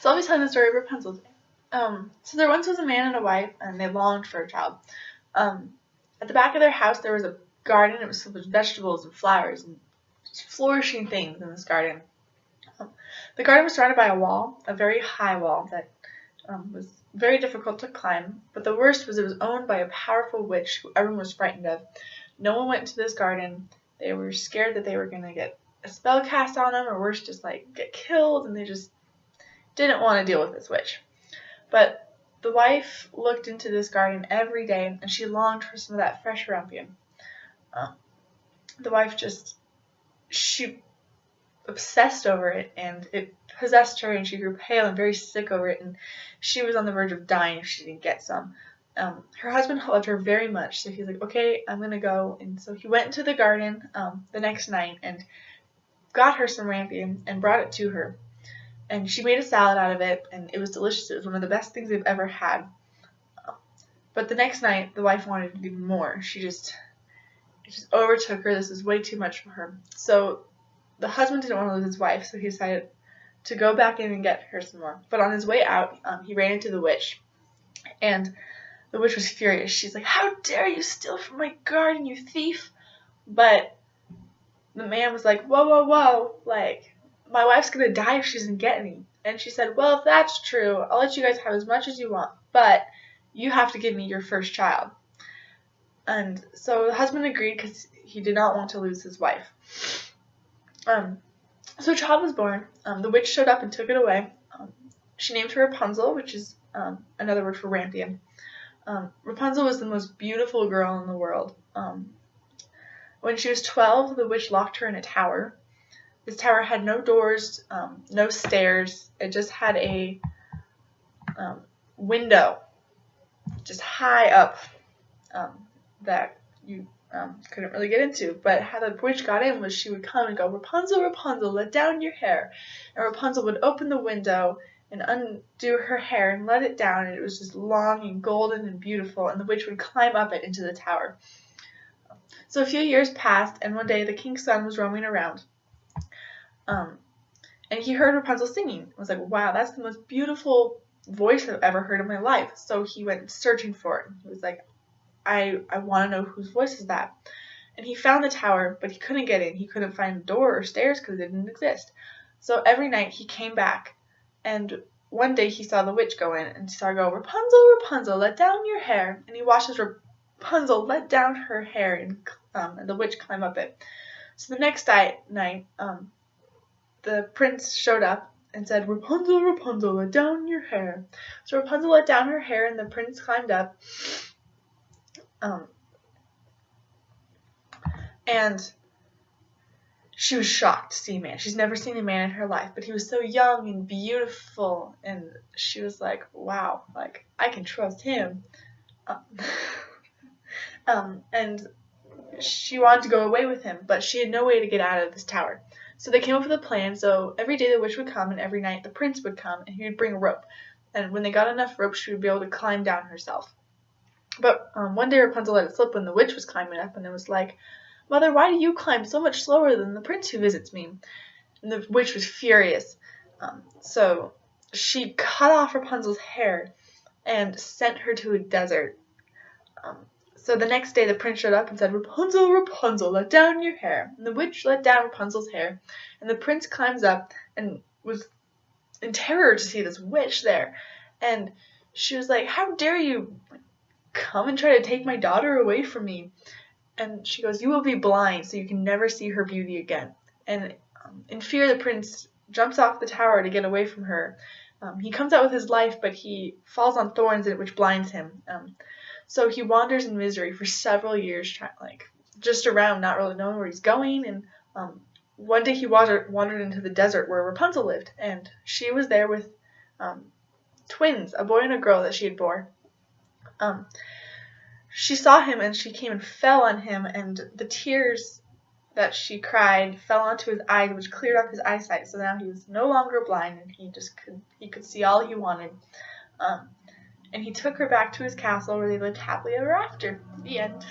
So I'll be telling the story of Rapunzel today. So there once was a man and a wife, and they longed for a child. At the back of their house there was a garden. It was filled with vegetables and flowers and just flourishing things in this garden. The garden was surrounded by a wall, a very high wall that was very difficult to climb. But the worst was it was owned by a powerful witch who everyone was frightened of. No one went to this garden. They were scared that they were going to get a spell cast on them, or worse, just like get killed, and they just didn't want to deal with this witch. But the wife looked into this garden every day, and she longed for some of that fresh rampion. The wife she obsessed over it, and it possessed her, and she grew pale and very sick over it, and she was on the verge of dying if she didn't get some. Her husband loved her very much, so he's like, okay, I'm going to go. And so he went into the garden the next night and got her some rampion and brought it to her. And she made a salad out of it, and it was delicious. It was one of the best things they've ever had. But the next night, the wife wanted even more. It just overtook her. This was way too much for her. So the husband didn't want to lose his wife, so he decided to go back in and get her some more. But on his way out, he ran into the witch. And the witch was furious. She's like, how dare you steal from my garden, you thief? But the man was like, whoa, whoa, whoa. Like, my wife's going to die if she doesn't get any. And she said, well, if that's true, I'll let you guys have as much as you want. But you have to give me your first child. And so the husband agreed because he did not want to lose his wife. So a child was born. The witch showed up and took it away. She named her Rapunzel, which is another word for rampion. Rapunzel was the most beautiful girl in the world. When she was 12, the witch locked her in a tower. This tower had no doors, no stairs. It just had a window just high up that you couldn't really get into. But how the witch got in was she would come and go, Rapunzel, Rapunzel, let down your hair. And Rapunzel would open the window and undo her hair and let it down, and it was just long and golden and beautiful, and the witch would climb up it into the tower. So a few years passed, and one day the king's son was roaming around, and he heard Rapunzel singing. He was like, wow, that's the most beautiful voice I've ever heard in my life. So he went searching for it. He was like, I want to know whose voice is that. And he found the tower, but he couldn't get in. He couldn't find a door or stairs because they didn't exist. So every night he came back, and one day he saw the witch go in, and he saw her go, Rapunzel, Rapunzel, let down your hair. And he watches Rapunzel let down her hair, and the witch climb up it. So the next night, the prince showed up and said, Rapunzel, Rapunzel, let down your hair. So Rapunzel let down her hair, and the prince climbed up. And she was shocked to see a man. She's never seen a man in her life, but he was so young and beautiful, and she was like, wow, like, I can trust him. And she wanted to go away with him, but she had no way to get out of this tower. So they came up with a plan. So every day the witch would come, and every night the prince would come, and he would bring a rope. And when they got enough rope, she would be able to climb down herself. But one day Rapunzel let it slip when the witch was climbing up, and it was like, Mother, why do you climb so much slower than the prince who visits me? And the witch was furious. So she cut off Rapunzel's hair and sent her to a desert. So the next day the prince showed up and said, Rapunzel, Rapunzel, let down your hair. And the witch let down Rapunzel's hair. And the prince climbs up and was in terror to see this witch there. And she was like, how dare you come and try to take my daughter away from me? And she goes, you will be blind, so you can never see her beauty again. And in fear, the prince jumps off the tower to get away from her. He comes out with his life, but he falls on thorns, which blinds him. So he wanders in misery for several years, just around, not really knowing where he's going. And one day he wandered into the desert where Rapunzel lived, and she was there with twins, a boy and a girl that she had bore. She saw him, and she came and fell on him, and the tears that she cried fell onto his eyes, which cleared up his eyesight. So now he was no longer blind, and he could see all he wanted. And he took her back to his castle, where they lived happily ever after. The end.